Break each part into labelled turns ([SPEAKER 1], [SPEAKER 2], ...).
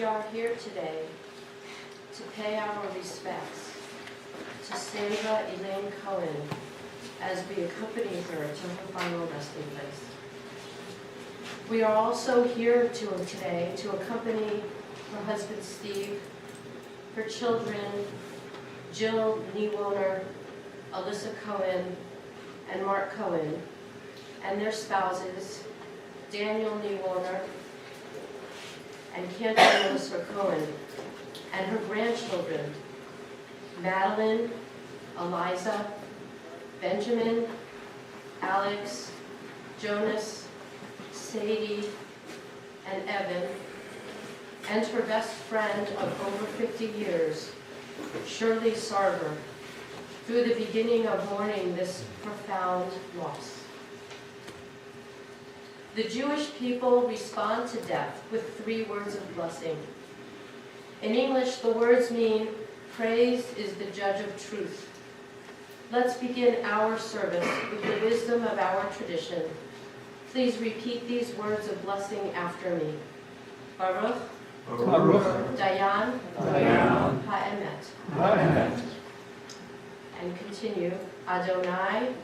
[SPEAKER 1] We are here today to pay our respects to Sandra Cohen as we accompany her to her final resting place. We are also here today to accompany her husband Steve, her children Jill Niewohner, Alyssa Cohen, and Mark Cohen, and their spouses Daniel Niewohner and Cantor Melissa Cohen, and her grandchildren Madeline, Eliza, Benjamin, Alex, Jonas, Sadie, and Evan, and her best friend of over 50 years, Shirley Sarver, through the beginning of mourning this profound loss. The Jewish people respond to death with 3 words of blessing. In English, the words mean, "Praise is the judge of truth." Let's begin our service with the wisdom of our tradition. Please repeat these words of blessing after me. Baruch,
[SPEAKER 2] Baruch,
[SPEAKER 1] Dayan,
[SPEAKER 2] Dayan,
[SPEAKER 1] Ha'emet.
[SPEAKER 2] Ha'emet.
[SPEAKER 1] And continue. Adonai,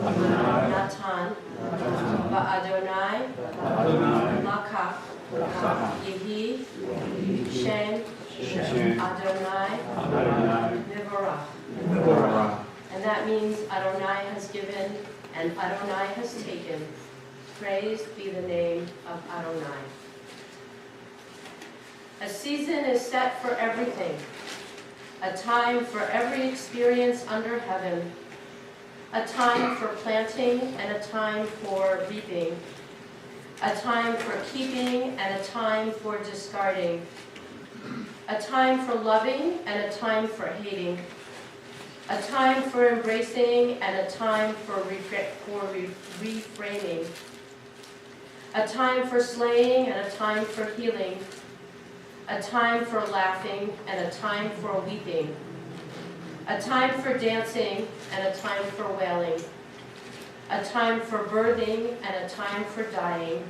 [SPEAKER 2] Adonai,
[SPEAKER 1] Natan,
[SPEAKER 2] Natan,
[SPEAKER 1] Ba'adonai,
[SPEAKER 2] Adonai,
[SPEAKER 1] Lakach,
[SPEAKER 2] Lakach,
[SPEAKER 1] Yehi,
[SPEAKER 2] Yehi,
[SPEAKER 1] Shem,
[SPEAKER 2] Shem,
[SPEAKER 1] Adonai,
[SPEAKER 2] Adonai,
[SPEAKER 1] Mivorach.
[SPEAKER 2] Mivorach.
[SPEAKER 1] And that means Adonai has given and Adonai has taken. Praised be the name of Adonai. A season is set for everything. A time for every experience under heaven. A time for planting and a time for reaping. A time for keeping and a time for discarding. A time for loving and a time for hating. A time for embracing and a time for reframing. A time for slaying and a time for healing. A time for laughing and a time for weeping. A time for dancing and a time for wailing. A time for birthing and a time for dying.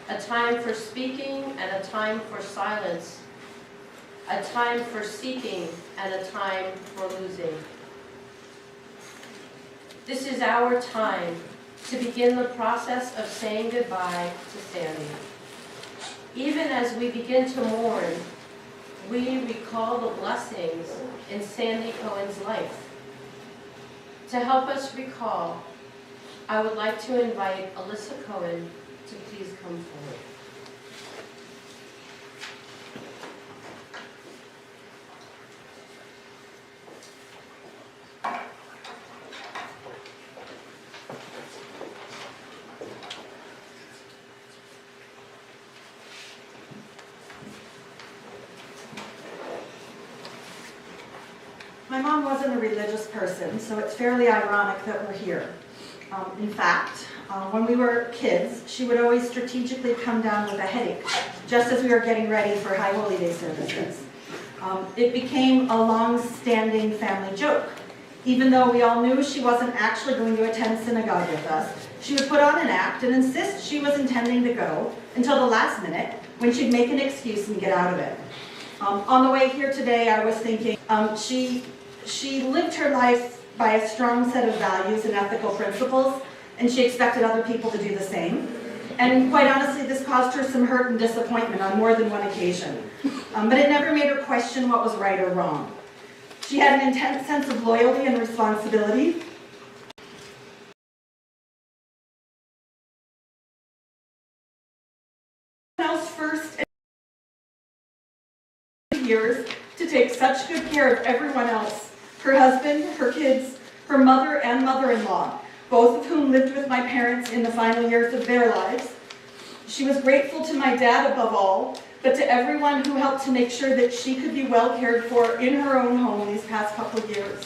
[SPEAKER 1] A time for speaking and a time for silence. A time for seeking and a time for losing. This is our time to begin the process of saying goodbye to Sandy. Even as we begin to mourn, we recall the blessings in Sandy Cohen's life. To help us recall, I would like to invite Alyssa Cohen to please come forward.
[SPEAKER 3] My mom wasn't a religious person, so it's fairly ironic that we're here. In fact, when we were kids, she would always strategically come down with a headache, just as we were getting ready for High Holy Day services. It became a long-standing family joke. Even though we all knew she wasn't actually going to attend synagogue with us, she would put on an act and insist she was intending to go until the last minute, when she'd make an excuse and get out of it. On the way here today, I was thinking, she lived her life by a strong set of values and ethical principles, and she expected other people to do the same. And quite honestly, this caused her some hurt and disappointment on more than one occasion. But it never made her question what was right or wrong. She had an intense sense of loyalty and responsibility. Else first years to take such good care of everyone else. Her husband, her kids, her mother and mother-in-law, both of whom lived with my parents in the final years of their lives. She was grateful to my dad above all, but to everyone who helped to make sure that she could be well cared for in her own home these past couple of years.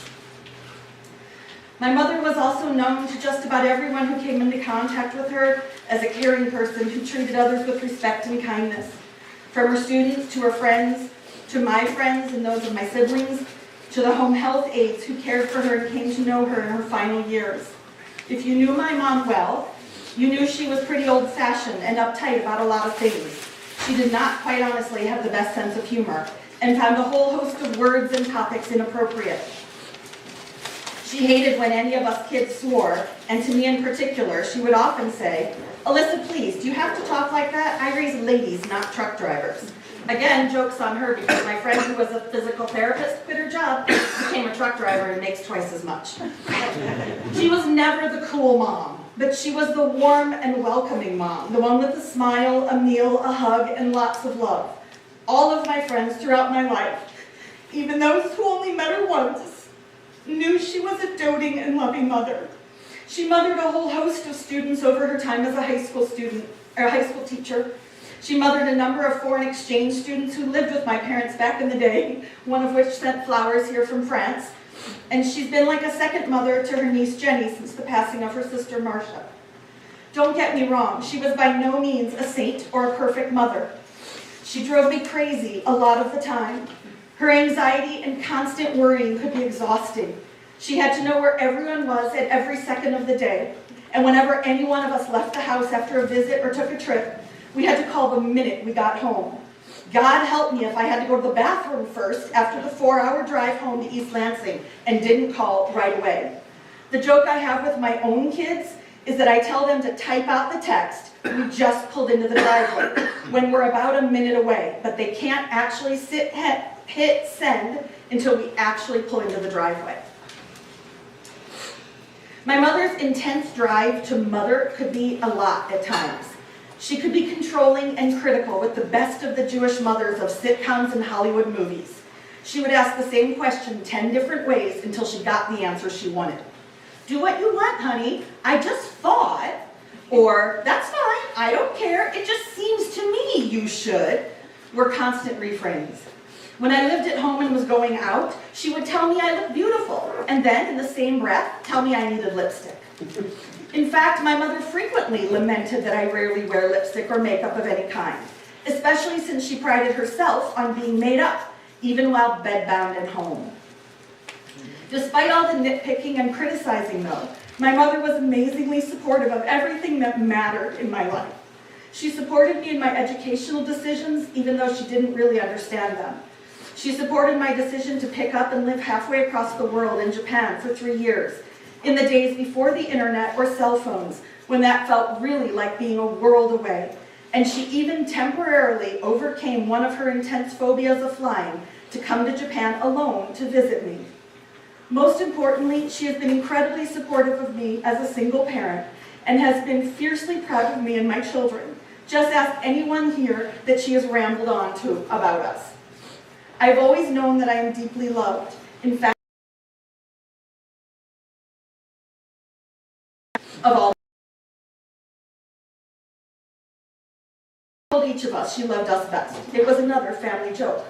[SPEAKER 3] My mother was also known to just about everyone who came into contact with her as a caring person who treated others with respect and kindness. From her students to her friends, to my friends and those of my siblings, to the home health aides who cared for her and came to know her in her final years. If you knew my mom well, you knew she was pretty old-fashioned and uptight about a lot of things. She did not, quite honestly, have the best sense of humor and found a whole host of words and topics inappropriate. She hated when any of us kids swore, and to me in particular, she would often say, "Alyssa, please, do you have to talk like that? I raise ladies, not truck drivers." Again, joke's on her because my friend who was a physical therapist quit her job, became a truck driver, and makes twice as much. She was never the cool mom, but she was the warm and welcoming mom, the one with a smile, a meal, a hug, and lots of love. All of my friends throughout my life, even those who only met her once, knew she was a doting and loving mother. She mothered a whole host of students over her time as a high school teacher. She mothered a number of foreign exchange students who lived with my parents back in the day, one of which sent flowers here from France. And she's been like a second mother to her niece Jenny since the passing of her sister Marcia. Don't get me wrong, she was by no means a saint or a perfect mother. She drove me crazy a lot of the time. Her anxiety and constant worrying could be exhausting. She had to know where everyone was at every second of the day. And whenever any one of us left the house after a visit or took a trip, we had to call the minute we got home. God help me if I had to go to the bathroom first after the 4-hour drive home to East Lansing and didn't call right away. The joke I have with my own kids is that I tell them to type out the text, "We just pulled into the driveway," when we're about a minute away, but they can't actually hit send until we actually pull into the driveway. My mother's intense drive to mother could be a lot at times. She could be controlling and critical with the best of the Jewish mothers of sitcoms and Hollywood movies. She would ask the same question 10 different ways until she got the answer she wanted. "Do what you want, honey. I just thought," or "That's fine, I don't care, it just seems to me you should," were constant refrains. When I lived at home and was going out, she would tell me I looked beautiful, and then, in the same breath, tell me I needed lipstick. In fact, my mother frequently lamented that I rarely wear lipstick or makeup of any kind, especially since she prided herself on being made up, even while bedbound at home. Despite all the nitpicking and criticizing, though, my mother was amazingly supportive of everything that mattered in my life. She supported me in my educational decisions, even though she didn't really understand them. She supported my decision to pick up and live halfway across the world in Japan for 3 years, in the days before the internet or cell phones, when that felt really like being a world away. And she even temporarily overcame one of her intense phobias of flying to come to Japan alone to visit me. Most importantly, she has been incredibly supportive of me as a single parent and has been fiercely proud of me and my children. Just ask anyone here that she has rambled on to about us. I've always known that I am deeply loved. In fact, of all, told each of us she loved us best. It was another family joke.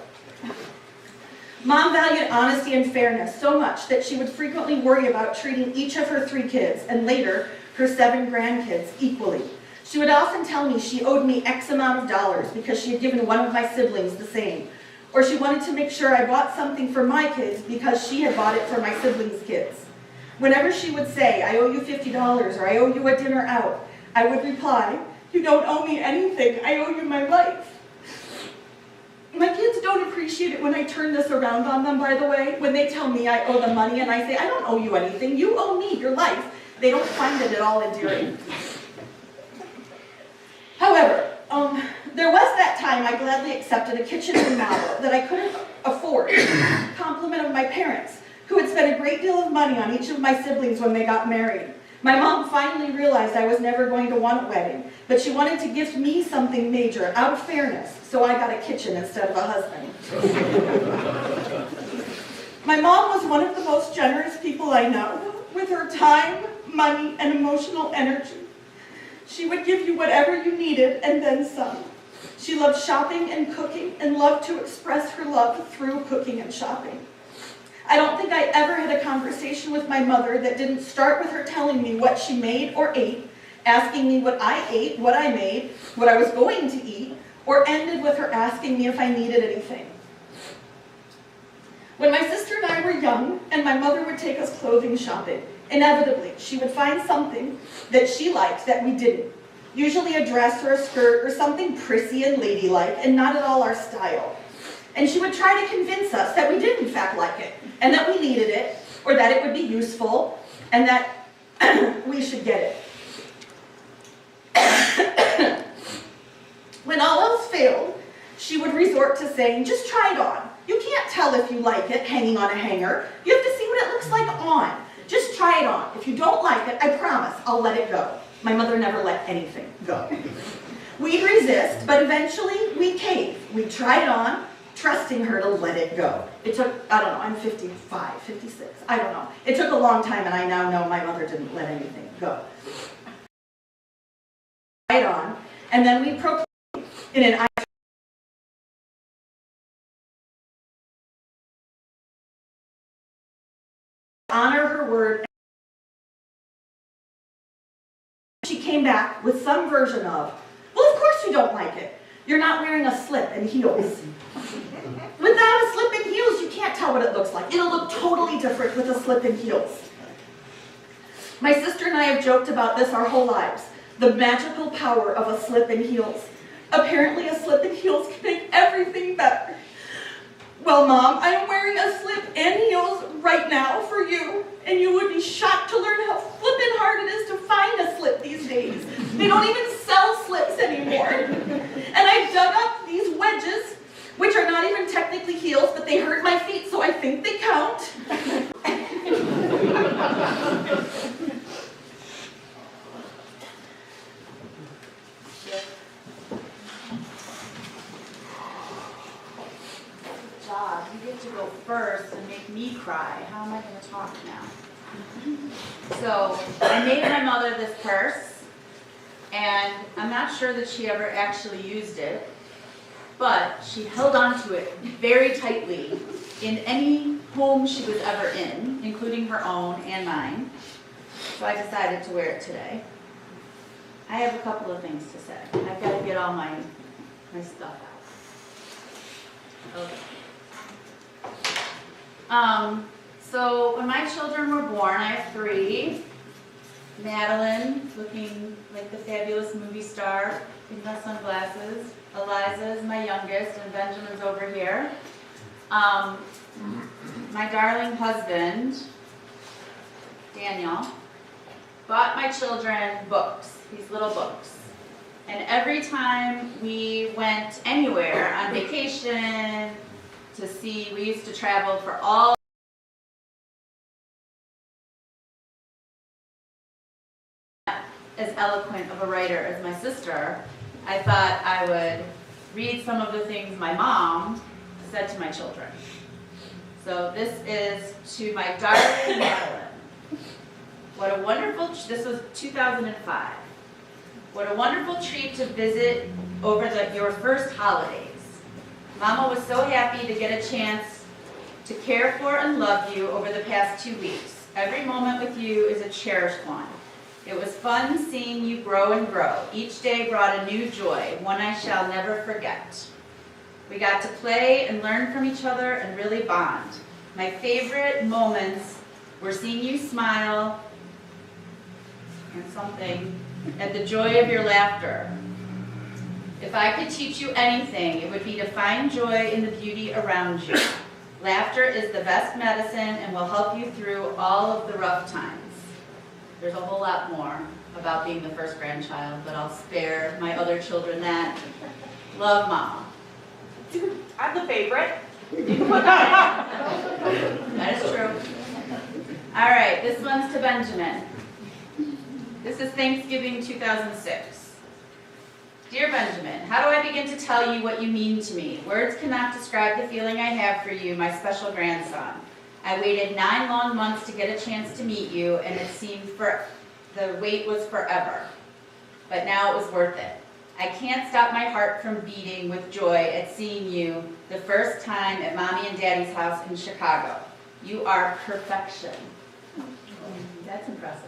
[SPEAKER 3] Mom valued honesty and fairness so much that she would frequently worry about treating each of her 3 kids, and later her 7 grandkids, equally. She would often tell me she owed me X amount of dollars because she had given one of my siblings the same. Or she wanted to make sure I bought something for my kids because she had bought it for my siblings' kids. Whenever she would say, "I owe you $50," or "I owe you a dinner out," I would reply, "You don't owe me anything, I owe you my life." My kids don't appreciate it when I turn this around on them, by the way. When they tell me I owe them money and I say, "I don't owe you anything, you owe me your life," they don't find it at all endearing. However, there was that time I gladly accepted a kitchen remodel that I couldn't afford, a compliment of my parents, who had spent a great deal of money on each of my siblings when they got married. My mom finally realized I was never going to want a wedding, but she wanted to gift me something major out of fairness, so I got a kitchen instead of a husband. My mom was one of the most generous people I know, with her time, money, and emotional energy. She would give you whatever you needed and then some. She loved shopping and cooking and loved to express her love through cooking and shopping. I don't think I ever had a conversation with my mother that didn't start with her telling me what she made or ate, asking me what I ate, what I made, what I was going to eat, or ended with her asking me if I needed anything. When my sister and I were young and my mother would take us clothing shopping, inevitably she would find something that she liked that we didn't. usually a dress or a skirt or something prissy and ladylike and not at all our style. And she would try to convince us that we did in fact like it, and that we needed it, or that it would be useful, and that we should get it. When all else failed, she would resort to saying, just try it on. You can't tell if you like it hanging on a hanger. You have to see what it looks like on. Just try it on. If you don't like it, I promise I'll let it go. My mother never let anything go. We'd resist, but eventually we'd cave. We'd try it on, trusting her to let it go. It took, I don't know, I'm 55, 56, I don't know. It took a long time, and I now know my mother didn't let anything go. Try it on, and then we proclaimed in an honor her word. She came back with some version of, well, of course you don't like it. You're not wearing a slip and heels. Without a slip and heels, you can't tell what it looks like. It'll look totally different with a slip and heels. My sister and I have joked about this our whole lives. The magical power of a slip and heels. Apparently a slip and heels can make everything better. Well, Mom, I am wearing a slip and heels right now for you, and you would be shocked to learn how flippin' hard it is to find a slip these days. They don't even sell slips anymore. And I've dug up these wedges, which are not even technically heels, but they hurt my feet, so I think they count.
[SPEAKER 4] You get to go first and make me cry. How am I going to talk now? So I made my mother this purse, and I'm not sure that she ever actually used it, but she held on to it very tightly in any home she was ever in, including her own and mine. So I decided to wear it today. I have a couple of things to say. I've got to get all my stuff out. Okay. So when my children were born, I have 3. Madeline, looking like the fabulous movie star in her sunglasses. Eliza is my youngest, and Benjamin's over here. My darling husband, Daniel, bought my children books, these little books. And every time we went anywhere on vacation, we used to travel for all as eloquent of a writer as my sister, I thought I would read some of the things my mom said to my children. So this is to my darling Madeline. What a wonderful, this was 2005. What a wonderful treat to visit over your first holidays. Mama was so happy to get a chance to care for and love you over the past 2 weeks. Every moment with you is a cherished one. It was fun seeing you grow and grow. Each day brought a new joy, one I shall never forget. We got to play and learn from each other and really bond. My favorite moments were seeing you smile and something at the joy of your laughter. If I could teach you anything, it would be to find joy in the beauty around you. Laughter is the best medicine and will help you through all of the rough times. There's a whole lot more about being the first grandchild, but I'll spare my other children that. Love, Mama.
[SPEAKER 5] I'm the favorite.
[SPEAKER 4] That is true. All right, this one's to Benjamin. This is Thanksgiving 2006. Dear Benjamin, how do I begin to tell you what you mean to me? Words cannot describe the feeling I have for you, my special grandson. I waited 9 long months to get a chance to meet you, and it seemed the wait was forever. But now it was worth it. I can't stop my heart from beating with joy at seeing you the first time at Mommy and Daddy's house in Chicago. You are perfection. That's impressive.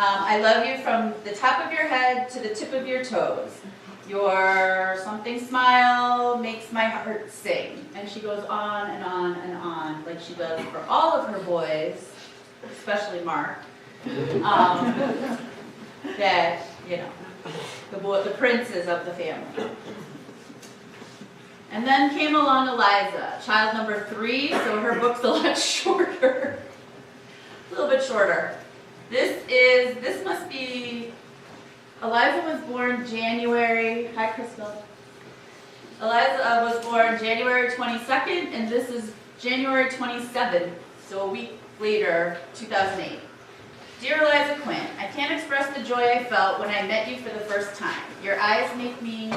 [SPEAKER 4] I love you from the top of your head to the tip of your toes. Your something smile makes my heart sing. And she goes on and on and on, like she does for all of her boys, especially Mark. That, you know, the princes of the family. And then came along Eliza, child number 3, so her book's a lot shorter. A little bit shorter. This must be, Eliza was born January, hi Crystal. Eliza was born January 22nd, and this is January 27th, so a week later, 2008. Dear Eliza Quinn, I can't express the joy I felt when I met you for the first time. Your eyes make me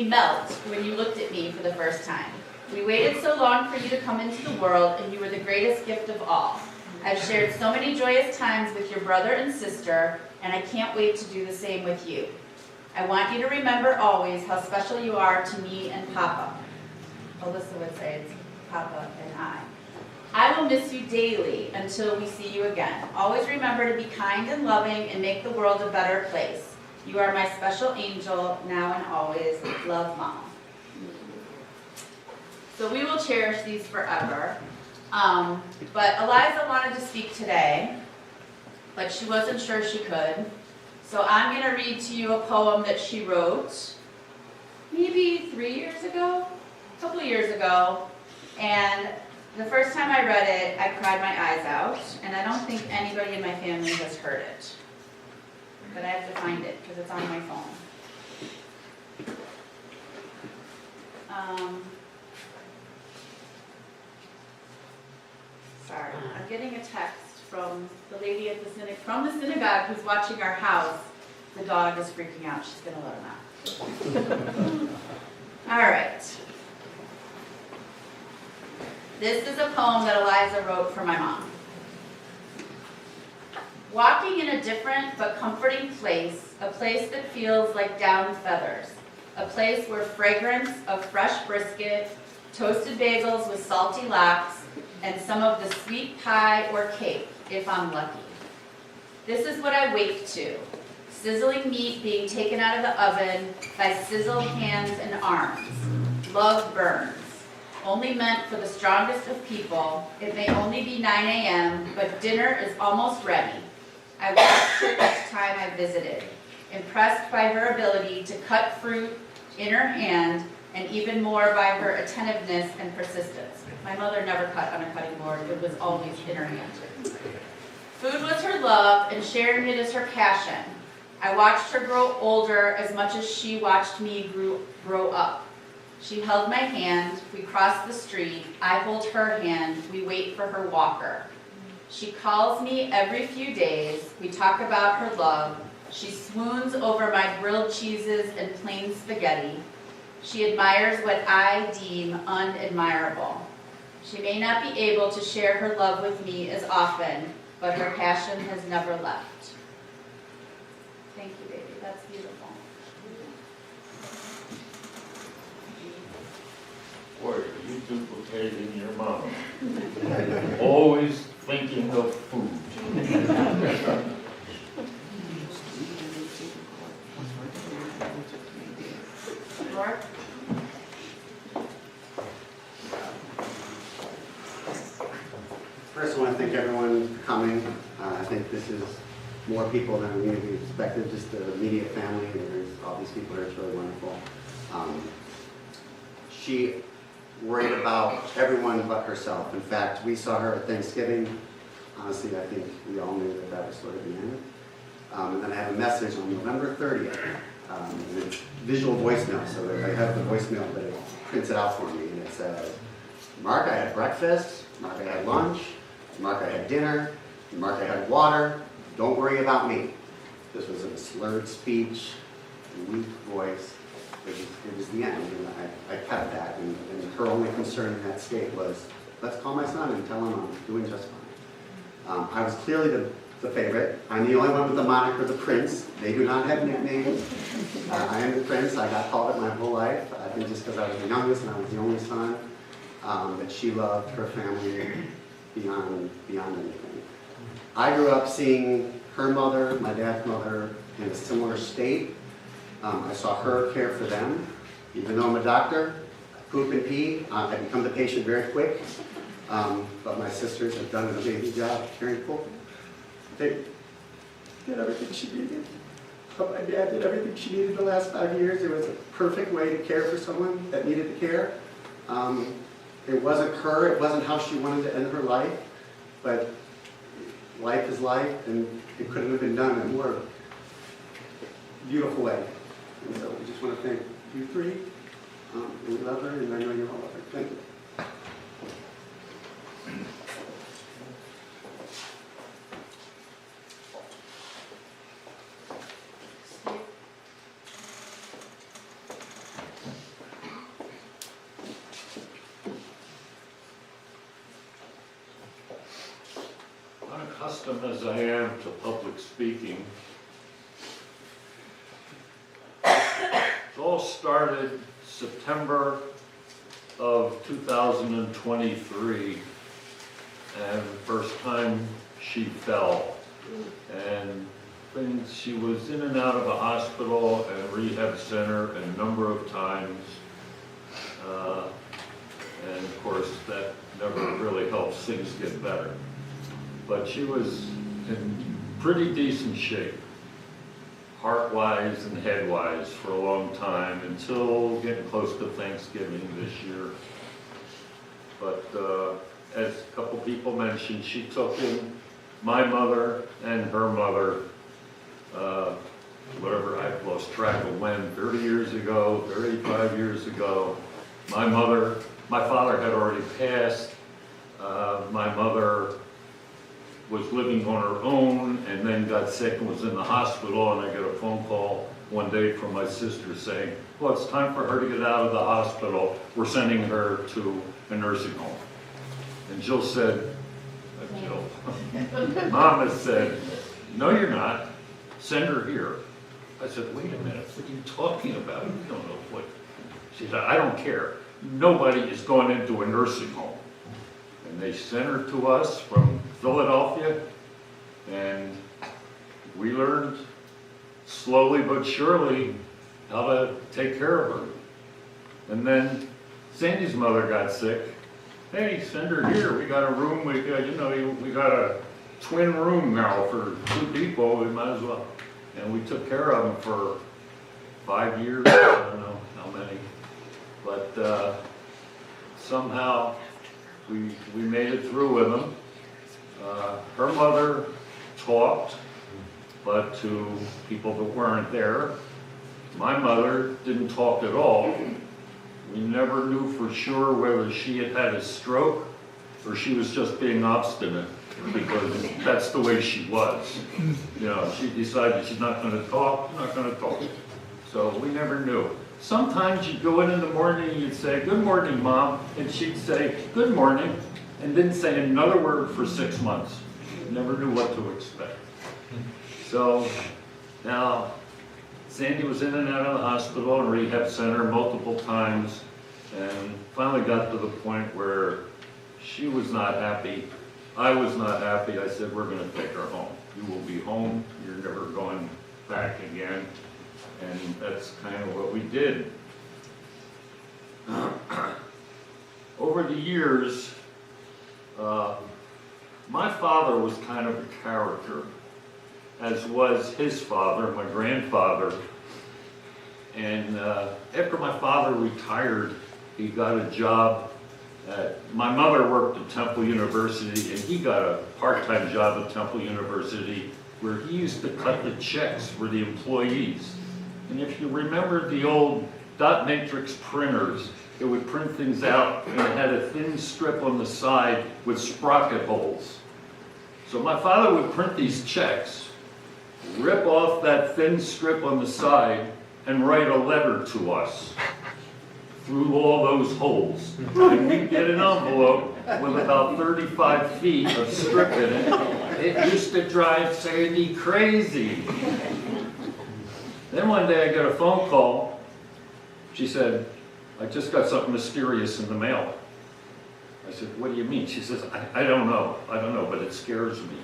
[SPEAKER 4] melt when you looked at me for the first time. We waited so long for you to come into the world, and you were the greatest gift of all. I've shared so many joyous times with your brother and sister, and I can't wait to do the same with you. I want you to remember always how special you are to me and Papa. Alyssa would say it's Papa and I. I will miss you daily until we see you again. Always remember to be kind and loving and make the world a better place. You are my special angel, now and always. Love, Mom. So we will cherish these forever. But Eliza wanted to speak today, but she wasn't sure she could. So I'm going to read to you a poem that she wrote maybe 3 years ago, a couple of years ago. And the first time I read it, I cried my eyes out, and I don't think anybody in my family has heard it. But I have to find it because it's on my phone. Sorry, I'm getting a text from the lady at the synagogue who's watching our house. The dog is freaking out. She's going to let him out. All right. This is a poem that Eliza wrote for my mom. Walking in a different but comforting place, a place that feels like down feathers, a place where fragrance of fresh brisket, toasted bagels with salty lox, and some of the sweet pie or cake, if I'm lucky. This is what I wake to, sizzling meat being taken out of the oven by sizzled hands and arms. Love burns. Only meant for the strongest of people. It may only be 9 a.m., but dinner is almost ready. I watched her each time I visited, impressed by her ability to cut fruit in her hand, and even more by her attentiveness and persistence. My mother never cut on a cutting board. It was always in her hand. Food was her love, and sharing it is her passion. I watched her grow older as much as she watched me grow up. She held my hand, we crossed the street, I hold her hand, we wait for her walker. She calls me every few days, we talk about her love, she swoons over my grilled cheeses and plain spaghetti. She admires what I deem unadmirable. She may not be able to share her love with me as often, but her passion has never left. Thank you, baby, that's beautiful.
[SPEAKER 6] Boy, are you duplicating your mom. Always thinking of food.
[SPEAKER 1] Mark?
[SPEAKER 2] First, I want to thank everyone for coming. I think this is more people than we expected, just the immediate family, and there's all these people here. It's really wonderful. She worried about everyone but herself. In fact, we saw her at Thanksgiving. Honestly, I think we all knew that that was sort of the end. And then I have a message on November 30th. And it's visual voicemail, so I have the voicemail, but it prints it out for me, and it says, Mark, I had breakfast. Mark, I had lunch. Mark, I had dinner. Mark, I had water. Don't worry about me. This was a slurred speech, a weak voice. It was the end, and I kept that, and her only concern in that state was, let's call my son and tell him I'm doing just fine. I was clearly the favorite. I'm the only one with the moniker the Prince. They do not have nicknames. I am the Prince. I got called it my whole life. I think just because I was the youngest and I was the only son, that she loved her family beyond anything. I grew up seeing her mother, my dad's mother, in a similar state. I saw her care for them. Even though I'm a doctor, poop and pee, I become the patient very quick. But my sisters have done an amazing job caring for them. They did everything she needed. but my dad did everything she needed the last 5 years. It was a perfect way to care for someone that needed the care. It wasn't her, it wasn't how she wanted to end her life, but life is life, and it couldn't have been done in a more beautiful way. And so we just want to thank you three. We love her, and I know you all love her. Thank you.
[SPEAKER 6] Unaccustomed as I am to public speaking, it all started September of 2023, and the first time she fell. And she was in and out of a hospital and rehab center a number of times. And of course, that never really helps things get better. But she was in pretty decent shape, heart-wise and head-wise, for a long time, until getting close to Thanksgiving this year. But as a couple people mentioned, she took in my mother and her mother, whatever, I've lost track of when, 30 years ago, 35 years ago. My father had already passed. My mother was living on her own and then got sick and was in the hospital, and I got a phone call one day from my sister saying, well, it's time for her to get out of the hospital. We're sending her to a nursing home. And Jill said, Mama said, no, you're not. Send her here. I said, wait a minute, what are you talking about? You don't know what. She said, I don't care. Nobody is going into a nursing home. And they sent her to us from Philadelphia, and we learned slowly but surely how to take care of her. And then Sandy's mother got sick. Hey, send her here. We got a room. We got a twin room now for 2 people. We might as well. And we took care of them for 5 years. I don't know how many, but somehow we made it through with them. Her mother talked, but to people that weren't there. My mother didn't talk at all. We never knew for sure whether she had had a stroke or she was just being obstinate, because that's the way she was. You know, she decided she's not going to talk, not going to talk. So we never knew. Sometimes you'd go in the morning and you'd say, good morning, Mom, and she'd say, good morning, and didn't say another word for 6 months. Never knew what to expect. So now, Sandy was in and out of the hospital and rehab center multiple times, and finally got to the point where she was not happy. I was not happy. I said, we're going to take her home. You will be home. You're never going back again. And that's kind of what we did. Over the years, my father was kind of a character, as was his father, my grandfather. And after my father retired, he got a job my mother worked at Temple University, and he got a part-time job at Temple University where he used to cut the checks for the employees. And if you remember the old dot matrix printers, it would print things out and it had a thin strip on the side with sprocket holes. So my father would print these checks, rip off that thin strip on the side, and write a letter to us through all those holes. And we'd get an envelope with about 35 feet of strip in it. It used to drive Sandy crazy. Then one day I got a phone call. She said, I just got something mysterious in the mail. I said, what do you mean? She says, I don't know. I don't know, but it scares me.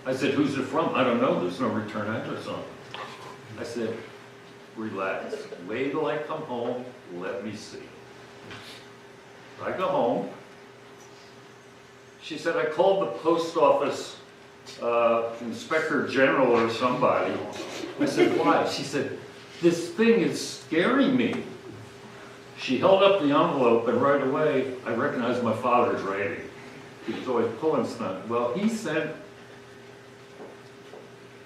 [SPEAKER 6] I said, who's it from? I don't know. There's no return address on it. I said, relax. Wait till I come home. Let me see. I go home. She said, I called the post office inspector general or somebody, I said, why? She said, this thing is scaring me. She held up the envelope, and right away, I recognized my father's writing. He was always pulling stuff. Well, he said,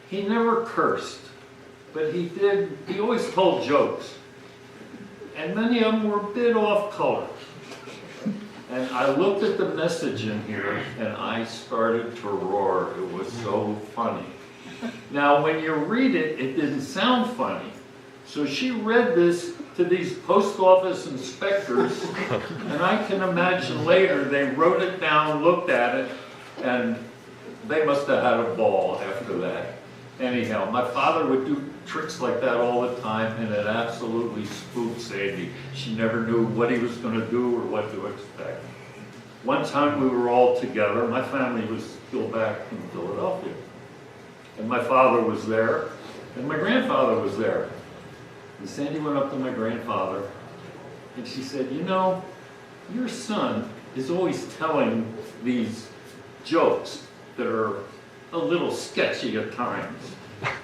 [SPEAKER 6] he never cursed, but he always told jokes. And many of them were a bit off color. And I looked at the message in here, and I started to roar. It was so funny. Now, when you read it, it didn't sound funny. So she read this to these post office inspectors, and I can imagine later they wrote it down, looked at it, and they must have had a ball after that. Anyhow, my father would do tricks like that all the time, and it absolutely spooked Sandy. She never knew what he was going to do or what to expect. One time we were all together. My family was still back in Philadelphia. And my father was there, and my grandfather was there. And Sandy went up to my grandfather, and she said, you know, your son is always telling these jokes that are a little sketchy at times.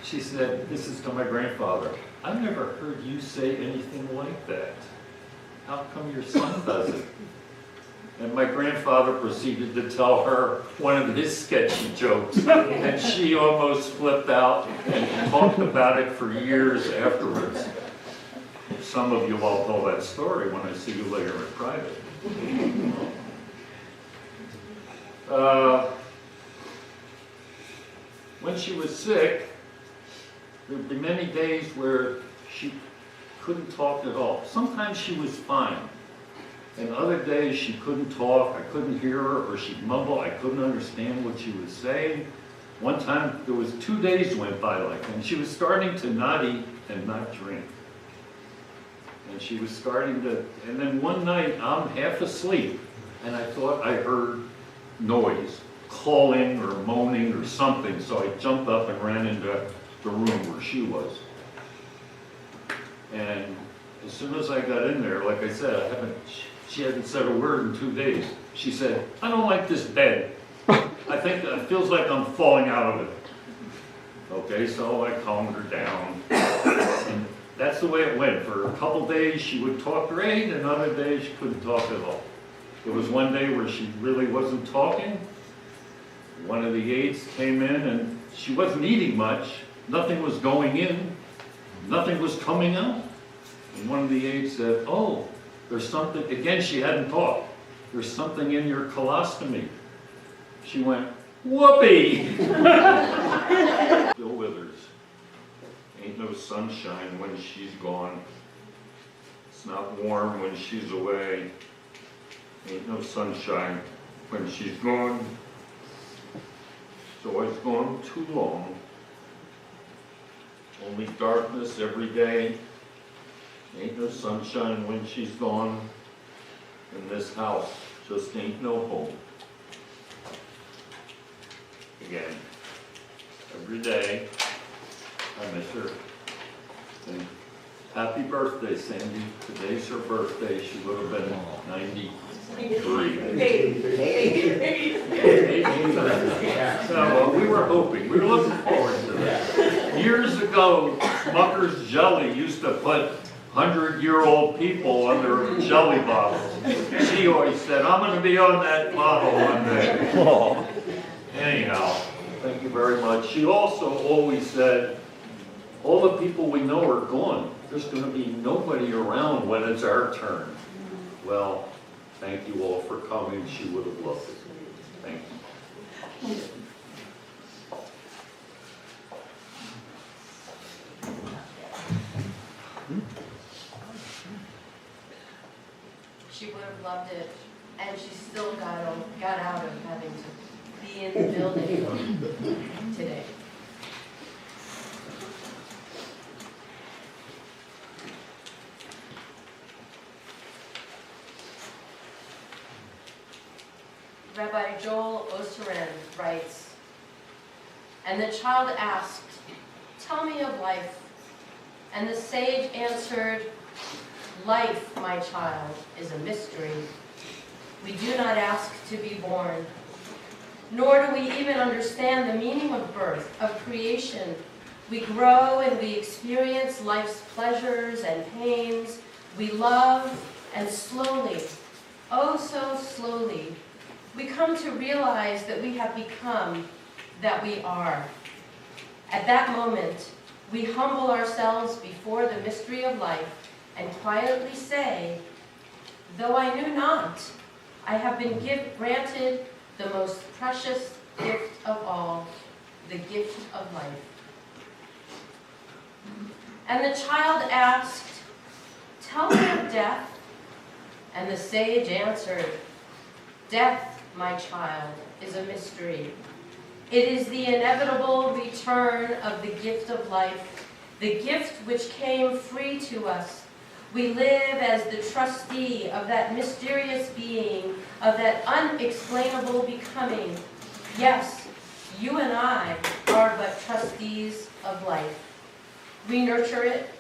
[SPEAKER 6] She said, this is to my grandfather, I've never heard you say anything like that. How come your son does it? And my grandfather proceeded to tell her one of his sketchy jokes, and she almost flipped out and talked about it for years afterwards. Some of you all tell that story when I see you later in private. When she was sick, there would be many days where she couldn't talk at all. Sometimes she was fine. And other days she couldn't talk, I couldn't hear her, or she'd mumble, I couldn't understand what she was saying. One time, there was 2 days went by like that, and she was starting to not eat and not drink. And she was starting to, and then one night, I'm half asleep, and I thought I heard noise, calling or moaning or something, so I jumped up and ran into the room where she was. And as soon as I got in there, like I said, she hadn't said a word in 2 days. She said, I don't like this bed. I think it feels like I'm falling out of it. Okay, so I calmed her down. And that's the way it went. For a couple days she would talk great, and other days she couldn't talk at all. There was one day where she really wasn't talking. One of the aides came in and she wasn't eating much. Nothing was going in. Nothing was coming out. And one of the aides said, oh, there's something, again, she hadn't talked. There's something in your colostomy. She went, whoopee! Bill Withers. Ain't no sunshine when she's gone. It's not warm when she's away. Ain't no sunshine when she's gone. So it's gone too long. Only darkness every day. Ain't no sunshine when she's gone. And this house just ain't no home. Again, every day I miss her. And happy birthday, Sandy. Today's her birthday. She would have been 93. So we were hoping, we were looking forward to that. Years ago, Smucker's Jelly used to put 100-year-old people on their jelly bottles. She always said, I'm going to be on that bottle one day. Anyhow, thank you very much. She also always said, all the people we know are gone. There's going to be nobody around when it's our turn. Well, thank you all for coming. She would have loved it. Thank you.
[SPEAKER 1] She would have loved it, and she still got out of having to be in the building today. Rabbi Joel Osterin writes, and the child asked, tell me of life. And the sage answered, life, my child, is a mystery. We do not ask to be born, nor do we even understand the meaning of birth, of creation, We grow and we experience life's pleasures and pains. We love, and slowly, oh so slowly, we come to realize that we have become that we are. At that moment, we humble ourselves before the mystery of life and quietly say, though I knew not, I have been granted the most precious gift of all, the gift of life. And the child asked, tell me of death. And the sage answered, death, my child, is a mystery. It is the inevitable return of the gift of life, the gift which came free to us. We live as the trustee of that mysterious being, of that unexplainable becoming. Yes, you and I are but trustees of life. We nurture it,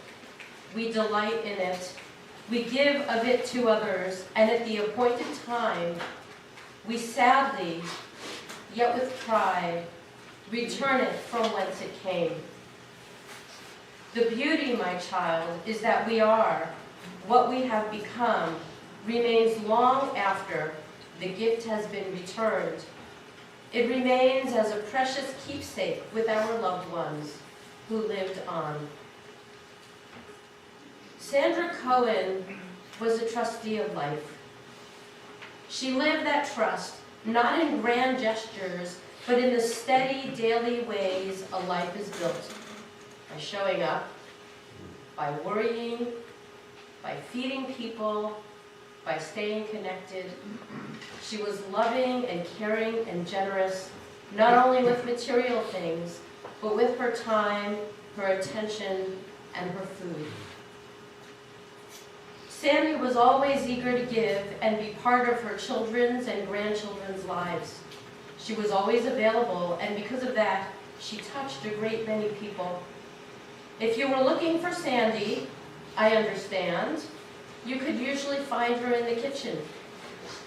[SPEAKER 1] we delight in it, we give of it to others, and at the appointed time, we sadly, yet with pride, return it from whence it came. The beauty, my child, is that we are, what we have become, remains long after the gift has been returned. It remains as a precious keepsake with our loved ones who lived on. Sandra Cohen was a trustee of life. She lived that trust, not in grand gestures, but in the steady, daily ways a life is built. By showing up, by worrying, by feeding people, by staying connected. She was loving and caring and generous, not only with material things, but with her time, her attention, and her food. Sandy was always eager to give and be part of her children's and grandchildren's lives. She was always available, and because of that, she touched a great many people. If you were looking for Sandy, I understand, you could usually find her in the kitchen.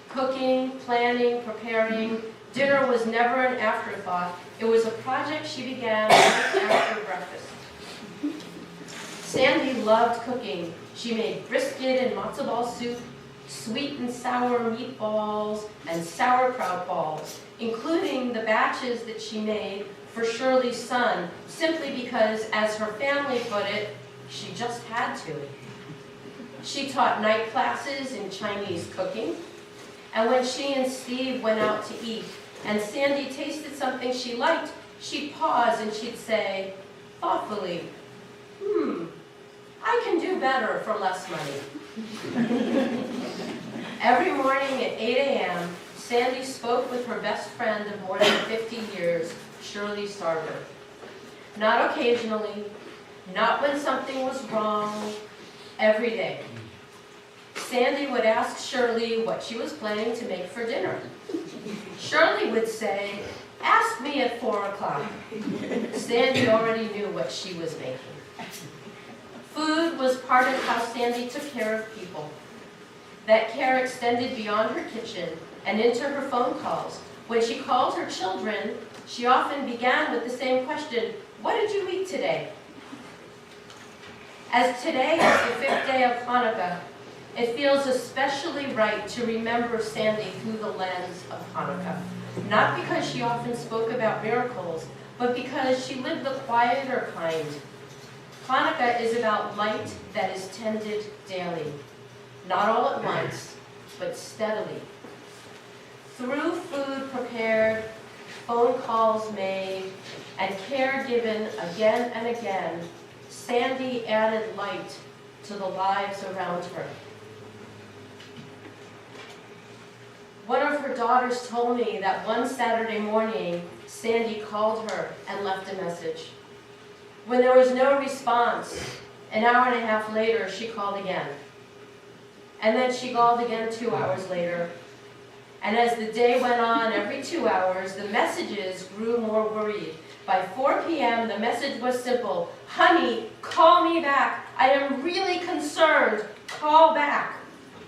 [SPEAKER 1] Cooking, planning, preparing. Dinner was never an afterthought. It was a project she began right after breakfast. Sandy loved cooking. She made brisket and matzo ball soup, sweet and sour meatballs, and sauerkraut balls, including the batches that she made for Shirley's son, simply because, as her family put it, she just had to. She taught night classes in Chinese cooking, and when she and Steve went out to eat, and Sandy tasted something she liked, she'd pause and she'd say, thoughtfully, I can do better for less money. Every morning at 8 a.m., Sandy spoke with her best friend of more than 50 years, Shirley Sarver. Not occasionally, not when something was wrong, every day. Sandy would ask Shirley what she was planning to make for dinner. Shirley would say, ask me at 4 o'clock. Sandy already knew what she was making. Food was part of how Sandy took care of people. That care extended beyond her kitchen and into her phone calls. When she called her children, she often began with the same question, what did you eat today? As today is the 5th day of Hanukkah, it feels especially right to remember Sandy through the lens of Hanukkah. Not because she often spoke about miracles, but because she lived the quieter kind. Hanukkah is about light that is tended daily, not all at once, but steadily. Through food prepared, phone calls made, and care given again and again, Sandy added light to the lives around her. One of her daughters told me that one Saturday morning, Sandy called her and left a message. When there was no response, an hour and a half later, she called again. And then she called again 2 hours later. And as the day went on, every 2 hours, the messages grew more worried. By 4 p.m., the message was simple. Honey, call me back. I am really concerned. Call back.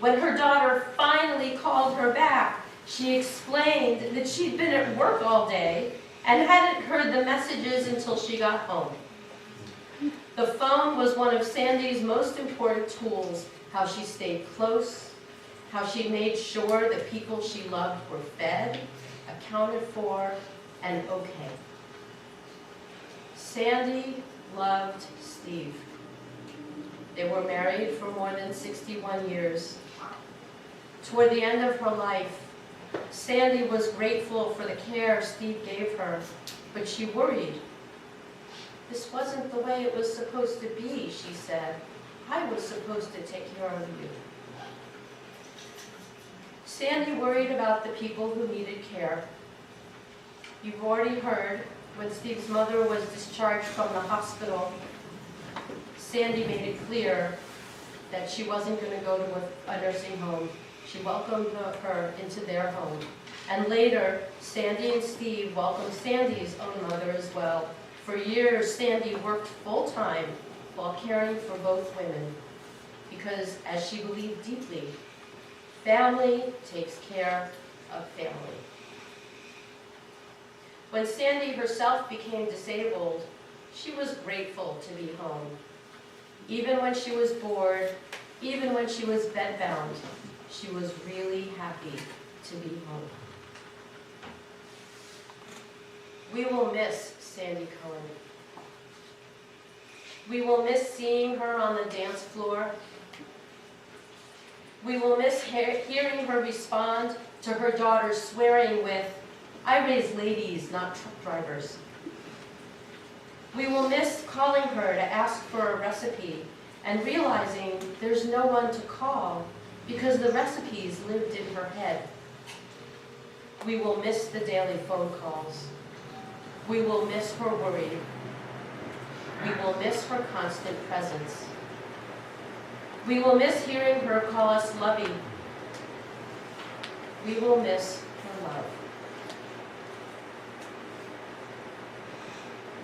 [SPEAKER 1] When her daughter finally called her back, she explained that she'd been at work all day and hadn't heard the messages until she got home. The phone was one of Sandy's most important tools, how she stayed close, how she made sure the people she loved were fed, accounted for, and okay. Sandy loved Steve. They were married for more than 61 years. Toward the end of her life, Sandy was grateful for the care Steve gave her, but she worried. This wasn't the way it was supposed to be, she said. I was supposed to take care of you. Sandy worried about the people who needed care. You've already heard, when Steve's mother was discharged from the hospital, Sandy made it clear that she wasn't going to go to a nursing home. She welcomed her into their home. And later, Sandy and Steve welcomed Sandy's own mother as well. For years, Sandy worked full-time while caring for both women, because, as she believed deeply, family takes care of family. When Sandy herself became disabled, she was grateful to be home. Even when she was bored, even when she was bedbound, she was really happy to be home. We will miss Sandy Cohen. We will miss seeing her on the dance floor. We will miss hearing her respond to her daughter swearing with, "I raise ladies, not truck drivers." We will miss calling her to ask for a recipe and realizing there's no one to call because the recipes lived in her head. We will miss the daily phone calls. We will miss her worry. We will miss her constant presence. We will miss hearing her call us lovey. We will miss her love.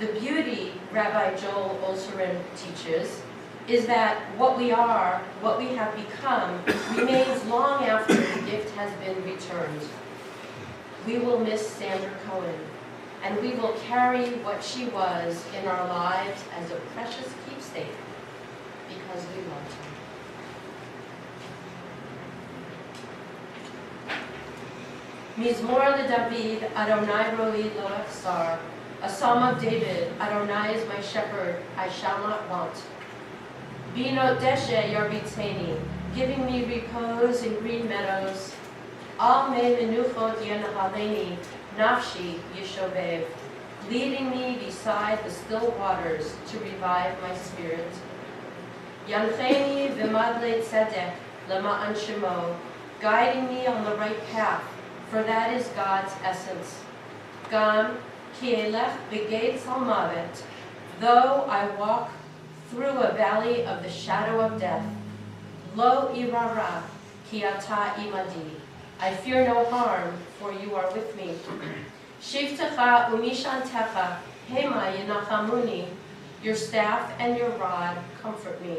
[SPEAKER 1] The beauty, Rabbi Joel Olserin teaches, is that what we are, what we have become, remains long after the gift has been returned. We will miss Sandra Cohen, and we will carry what she was in our lives as a precious keepsake because we loved her. Mizmor LeDavid, Adonai Roi Lo Echsar. A psalm of David, Adonai is my shepherd, I shall not want. Bino deshe yarbitzeni, giving me repose in green meadows. Al me menuchot yenahaleni, nafshi yishovev, leading me beside the still waters to revive my spirit. Yancheni v'madle tzedek lema'an shemo, guiding me on the right path, for that is God's essence. Gam ki elech b'gates halmavet, though I walk through a valley of the shadow of death, lo irara ki ata imadi, I fear no harm, for you are with me. Shivtecha umishantecha hema yenachamuni, your staff and your rod comfort me.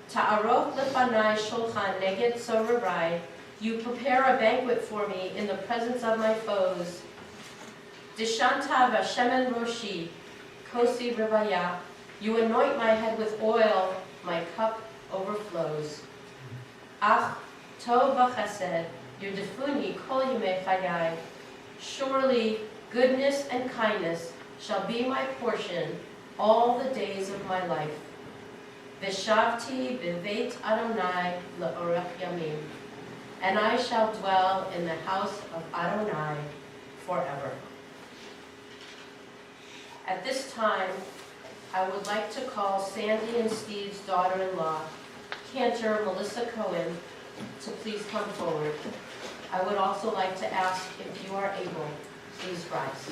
[SPEAKER 1] Ta'arot lefanai shulchan neged sorarai, you prepare a banquet for me in the presence of my foes. Dishanta v'shemen roshi, kosi rivaya, you anoint my head with oil, my cup overflows. Ach, tov v'chesed, yudefuni kol yimei chayai, surely goodness and kindness shall be my portion all the days of my life. V'shavti b'veit Adonai le'orech yamim, and I shall dwell in the house of Adonai forever. At this time, I would like to call Sandy and Steve's daughter-in-law, Cantor Melissa Cohen, to please come forward. I would also like to ask if you are able, please rise.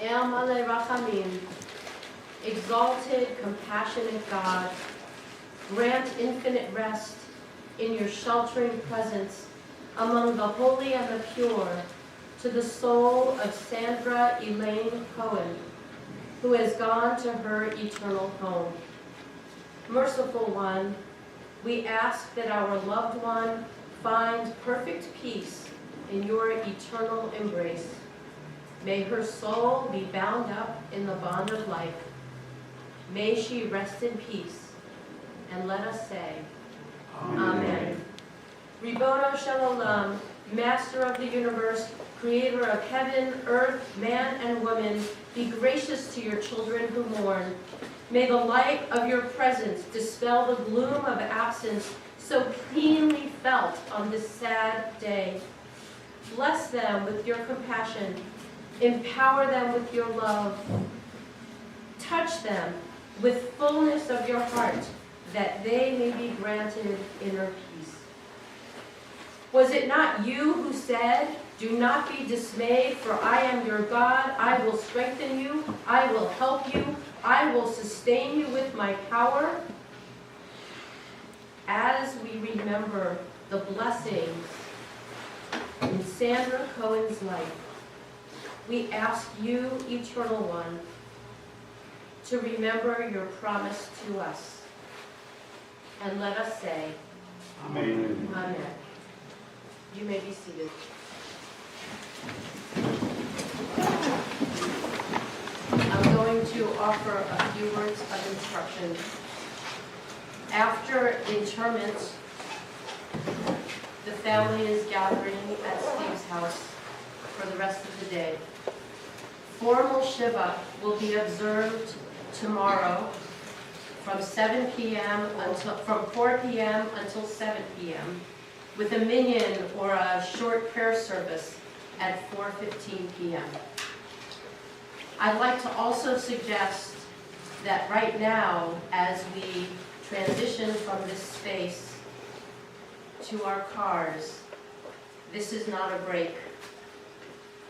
[SPEAKER 1] El Malei Rachamim, exalted, compassionate God, grant infinite rest in your sheltering presence among the holy and the pure to the soul of Sandra Elaine Cohen, who has gone to her eternal home. Merciful One, we ask that our loved one find perfect peace in your eternal embrace. May her soul be bound up in the bond of life. May she rest in peace. And let us say, Amen. Ribono Shel Olam, Master of the universe, Creator of heaven, earth, man, and woman, be gracious to your children who mourn. May the light of your presence dispel the gloom of absence so keenly felt on this sad day. Bless them with your compassion. Empower them with your love. Touch them with fullness of your heart, that they may be granted inner peace. Was it not you who said, "Do not be dismayed, for I am your God. I will strengthen you. I will help you. I will sustain you with my power"? As we remember the blessings in Sandra Cohen's life, we ask you, Eternal One, to remember your promise to us. And let us say,
[SPEAKER 6] Amen.
[SPEAKER 1] Amen. You may be seated. I'm going to offer a few words of instruction. After interment, the family is gathering at Steve's house for the rest of the day. Formal Shiva will be observed tomorrow from 7 p.m. from 4 p.m. until 7 p.m. with a minyan or a short prayer service at 4:15 p.m. I'd like to also suggest that right now, as we transition from this space to our cars, this is not a break.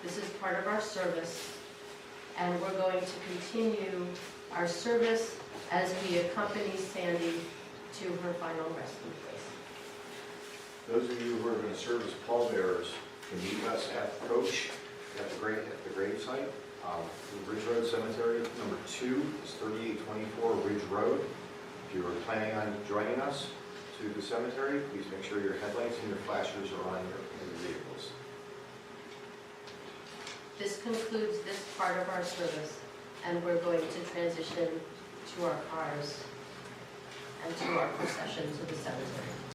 [SPEAKER 1] This is part of our service, and we're going to continue our service as we accompany Sandy to her final resting place.
[SPEAKER 7] Those of you who are going to serve as pallbearers can meet us at the coach at the grave site. Ridge Road Cemetery, number 2 is 3824 Ridge Road. If you are planning on joining us to the cemetery, please make sure your headlights and your flashers are on in your vehicles.
[SPEAKER 1] This concludes this part of our service, and we're going to transition to our cars and to our procession to the cemetery.